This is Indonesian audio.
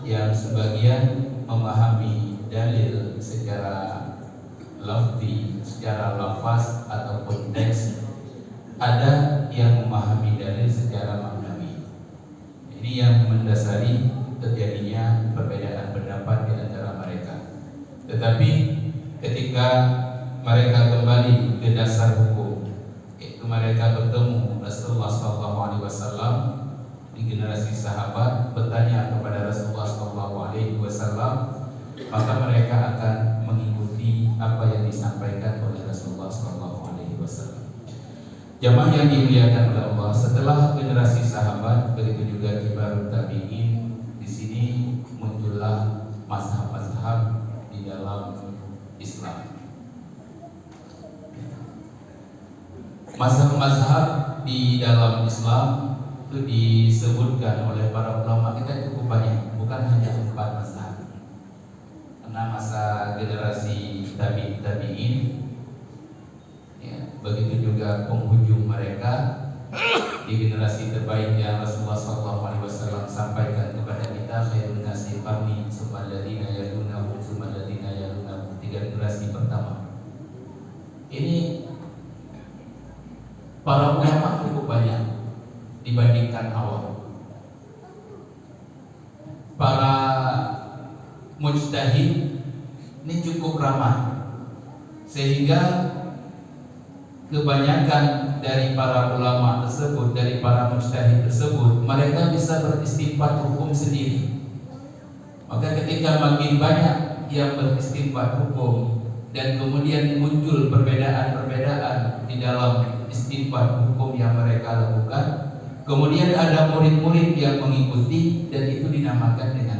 yang sebagian memahami dalil secara lafzi, secara lafaz ataupun teks, ada yang memahami dalil secara maknawi. Ini yang mendasari terjadinya perbedaan pendapat di antara mereka. Tetapi ketika mereka kembali ke dasar hukum, yaitu mereka bertemu Rasulullah SAW di generasi sahabat, bertanya kepada Rasulullah SAW, maka mereka akan mengikuti apa yang disampaikan oleh Rasulullah SAW. Jamaah yang dimuliakan oleh Allah, setelah generasi sahabat, begitu juga kibarut tabi'in, di sini muncullah mazhab-mazhab di dalam Islam. Mazhab-mazhab di dalam Islam itu disebutkan oleh para ulama kita cukup banyak, bukan hanya 4 mazhab. Karena masa generasi tabi'in, ya, begitu juga penghujung mereka di generasi terbaik yang Rasulullah SAW sampaikan kepada kita, khairun nasi qarni tsumma alladziina yalunahum tsumma alladziina yalunahum, 3 generasi pertama. Ini para ulama cukup banyak dibandingkan awal. Para mujtahid ini cukup ramah, sehingga kebanyakan dari para ulama tersebut, dari para mujtahid tersebut, mereka bisa beristinbat hukum sendiri. Maka ketika makin banyak yang beristinbat hukum dan kemudian muncul perbedaan-perbedaan di dalam istinbat hukum yang mereka lakukan, kemudian ada murid-murid yang mengikuti, dan itu dinamakan dengan